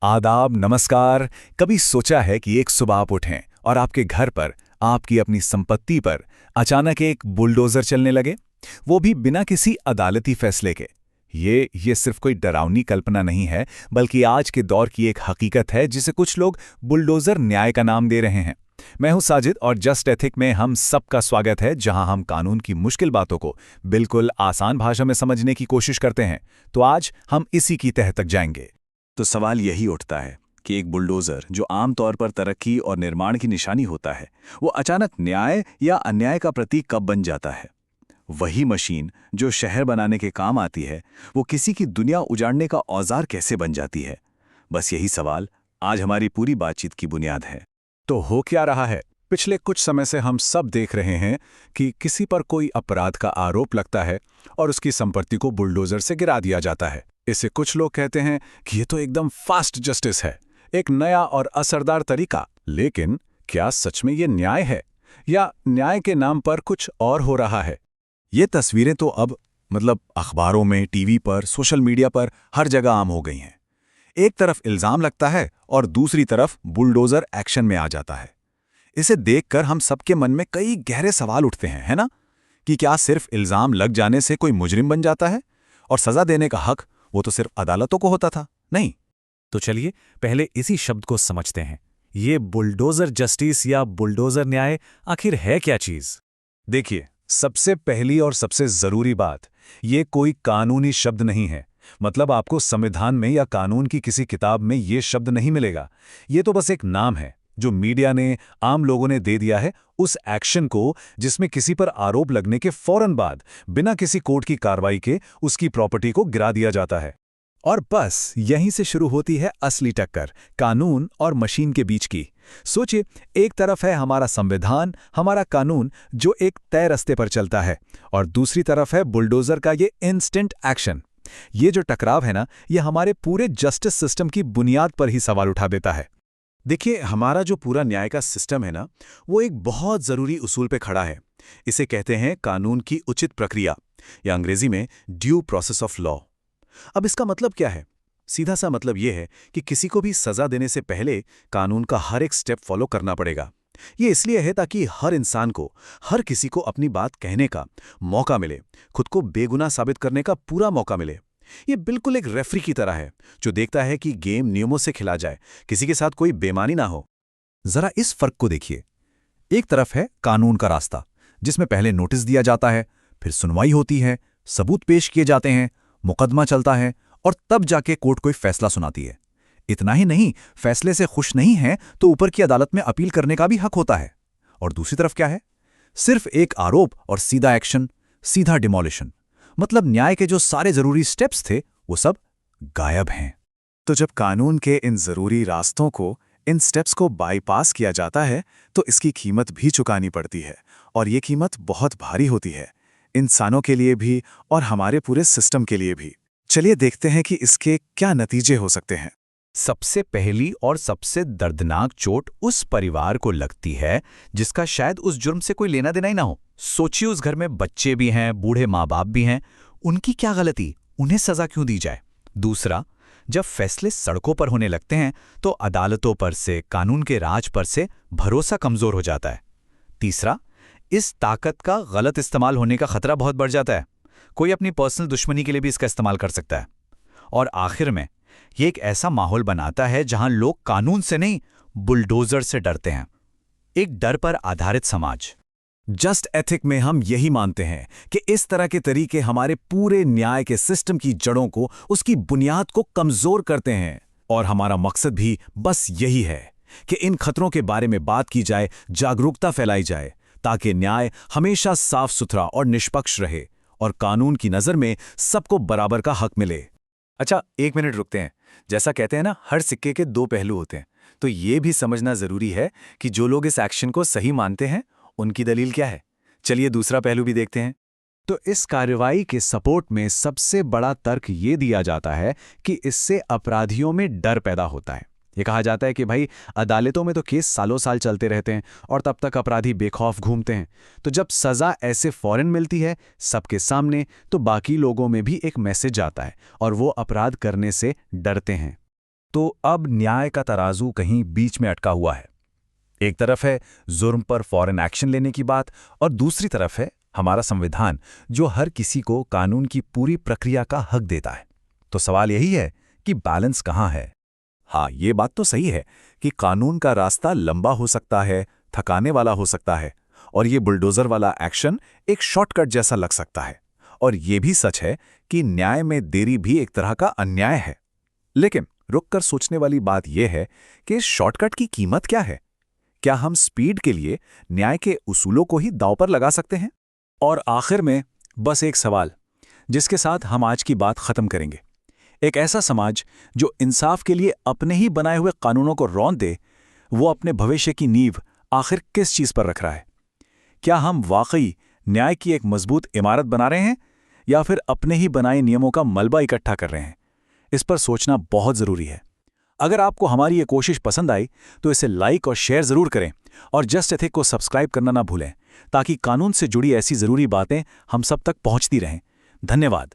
आदाब, नमस्कार। कभी सोचा है कि एक सुबह आप उठें और आपके घर पर, आपकी अपनी संपत्ति पर अचानक एक बुलडोजर चलने लगे? वो भी बिना किसी अदालती फैसले के। ये सिर्फ कोई डरावनी कल्पना नहीं है, बल्कि आज के दौर की एक हकीकत है जिसे कुछ लोग बुलडोजर न्याय का नाम दे रहे हैं। मैं हूं साजिद और जस्ट एथिक में हम सबका स्वागत है, जहां हम कानून की मुश्किल बातों को बिल्कुल आसान भाषा में समझने की कोशिश करते हैं। तो आज हम इसी की तह तक जाएंगे। तो सवाल यही उठता है कि एक बुलडोजर जो आमतौर पर तरक्की और निर्माण की निशानी होता है, वो अचानक न्याय या अन्याय का प्रतीक कब बन जाता है। वही मशीन जो शहर बनाने के काम आती है, वो किसी की दुनिया उजाड़ने का औजार कैसे बन जाती है। बस यही सवाल आज हमारी पूरी बातचीत की बुनियाद है। तो हो क्या रहा है? पिछले कुछ समय से हम सब देख रहे हैं कि किसी पर कोई अपराध का आरोप लगता है और उसकी संपत्ति को बुलडोजर से गिरा दिया जाता है। इसे कुछ लोग कहते हैं कि ये तो एकदम फास्ट जस्टिस है, एक नया और असरदार तरीका। लेकिन क्या सच में ये न्याय है, या न्याय के नाम पर कुछ और हो रहा है? ये तस्वीरें तो अब अखबारों में, टीवी पर, सोशल मीडिया पर हर जगह आम हो गई हैं। एक तरफ इल्जाम लगता है और दूसरी तरफ बुलडोजर एक्शन में आ जाता है। इसे देखकर हम सबके मन में कई गहरे सवाल उठते हैं, है ना? कि क्या सिर्फ इल्जाम लग जाने से कोई मुजरिम बन जाता है और सजा देने का हक वो तो सिर्फ अदालतों को होता था? नहीं। तो चलिए पहले इसी शब्द को समझते हैं। ये बुलडोजर जस्टिस या बुलडोजर न्याय आखिर है क्या चीज? देखिए, सबसे पहली और सबसे जरूरी बात, ये कोई कानूनी शब्द नहीं है। आपको संविधान में या कानून की किसी किताब में ये शब्द नहीं मिलेगा। ये तो बस एक नाम है जो मीडिया ने, आम लोगों ने दे दिया है उस एक्शन को जिसमें किसी पर आरोप लगने के फौरन बाद बिना किसी कोर्ट की कार्रवाई के उसकी प्रॉपर्टी को गिरा दिया जाता है। और बस यहीं से शुरू होती है असली टक्कर, कानून और मशीन के बीच की। सोचिए, एक तरफ है हमारा संविधान, हमारा कानून जो एक तय रास्ते पर चलता है, और दूसरी तरफ है बुलडोजर का ये इंस्टेंट एक्शन। ये जो टकराव है ना, ये हमारे पूरे जस्टिस सिस्टम की बुनियाद पर ही सवाल उठा देता है। देखिए, हमारा जो पूरा न्याय का सिस्टम है ना, वो एक बहुत जरूरी उसूल पे खड़ा है। इसे कहते हैं कानून की उचित प्रक्रिया, या अंग्रेजी में ड्यू प्रोसेस ऑफ लॉ। अब इसका मतलब क्या है? सीधा सा मतलब यह है कि किसी को भी सजा देने से पहले कानून का हर एक स्टेप फॉलो करना पड़ेगा। ये इसलिए है ताकि हर इंसान को, हर किसी को अपनी बात कहने का मौका मिले, खुद को बेगुनाह साबित करने का पूरा मौका मिले। ये बिल्कुल एक रेफरी की तरह है जो देखता है कि गेम नियमों से खेला जाए, किसी के साथ कोई बेईमानी ना हो। जरा इस फर्क को देखिए। एक तरफ है कानून का रास्ता, जिसमें पहले नोटिस दिया जाता है, फिर सुनवाई होती है, सबूत पेश किए जाते हैं, मुकदमा चलता है और तब जाके कोर्ट कोई फैसला सुनाती है। इतना ही नहीं, फैसले से खुश नहीं है तो ऊपर की अदालत में अपील करने का भी हक होता है। और दूसरी तरफ क्या है? सिर्फ एक आरोप और सीधा एक्शन, सीधा डिमोलिशन। न्याय के जो सारे जरूरी स्टेप्स थे वो सब गायब हैं। तो जब कानून के इन जरूरी रास्तों को, इन स्टेप्स को बाईपास किया जाता है, तो इसकी कीमत भी चुकानी पड़ती है, और ये कीमत बहुत भारी होती है, इंसानों के लिए भी और हमारे पूरे सिस्टम के लिए भी। चलिए देखते हैं कि इसके क्या नतीजे हो सकते हैं। सबसे पहली और सबसे दर्दनाक चोट उस परिवार को लगती है जिसका शायद उस जुर्म से कोई लेना देना ही ना हो। सोचिए, उस घर में बच्चे भी हैं, बूढ़े माँ बाप भी हैं। उनकी क्या गलती? उन्हें सजा क्यों दी जाए? दूसरा, जब फैसले सड़कों पर होने लगते हैं तो अदालतों पर से, कानून के राज पर से भरोसा कमजोर हो जाता है। तीसरा, इस ताकत का गलत इस्तेमाल होने का खतरा बहुत बढ़ जाता है। कोई अपनी पर्सनल दुश्मनी के लिए भी इसका इस्तेमाल कर सकता है। और आखिर में ये एक ऐसा माहौल बनाता है जहां लोग कानून से नहीं, बुलडोजर से डरते हैं। एक डर पर आधारित समाज। जस्ट एथिक में हम यही मानते हैं कि इस तरह के तरीके हमारे पूरे न्याय के सिस्टम की जड़ों को, उसकी बुनियाद को कमजोर करते हैं। और हमारा मकसद भी बस यही है कि इन खतरों के बारे में बात की जाए, जागरूकता फैलाई जाए, ताकि न्याय हमेशा साफ सुथरा और निष्पक्ष रहे और कानून की नज़र में सबको बराबर का हक मिले। अच्छा, एक मिनट रुकते हैं। जैसा कहते हैं ना, हर सिक्के के दो पहलू होते हैं, तो ये भी समझना जरूरी है कि जो लोग इस एक्शन को सही मानते हैं, उनकी दलील क्या है। चलिए दूसरा पहलू भी देखते हैं। तो इस कार्रवाई के सपोर्ट में सबसे बड़ा तर्क ये दिया जाता है कि इससे अपराधियों में डर पैदा होता है। ये कहा जाता है कि भाई, अदालतों में तो केस सालों साल चलते रहते हैं और तब तक अपराधी बेखौफ घूमते हैं। तो जब सजा ऐसे फौरन मिलती है सबके सामने, तो बाकी लोगों में भी एक मैसेज आता है और वो अपराध करने से डरते हैं। तो अब न्याय का तराजू कहीं बीच में अटका हुआ है। एक तरफ है जुर्म पर फौरन एक्शन लेने की बात और दूसरी तरफ है हमारा संविधान जो हर किसी को कानून की पूरी प्रक्रिया का हक देता है। तो सवाल यही है कि बैलेंस कहाँ है? हाँ, ये बात तो सही है कि कानून का रास्ता लंबा हो सकता है, थकाने वाला हो सकता है, और ये बुलडोजर वाला एक्शन एक शॉर्टकट जैसा लग सकता है। और ये भी सच है कि न्याय में देरी भी एक तरह का अन्याय है। लेकिन रुककर सोचने वाली बात यह है कि इस शॉर्टकट की कीमत क्या है? क्या हम स्पीड के लिए न्याय के उसूलों को ही दांव पर लगा सकते हैं? और आखिर में बस एक सवाल जिसके साथ हम आज की बात खत्म करेंगे। एक ऐसा समाज जो इंसाफ के लिए अपने ही बनाए हुए कानूनों को रौंद दे, वो अपने भविष्य की नींव आखिर किस चीज पर रख रहा है? क्या हम वाकई न्याय की एक मजबूत इमारत बना रहे हैं या फिर अपने ही बनाए नियमों का मलबा इकट्ठा कर रहे हैं? इस पर सोचना बहुत जरूरी है। अगर आपको हमारी ये कोशिश पसंद आई तो इसे लाइक और शेयर जरूर करें और जस्ट एथिक को सब्सक्राइब करना ना भूलें ताकि कानून से जुड़ी ऐसी जरूरी बातें हम सब तक पहुंचती रहें। धन्यवाद।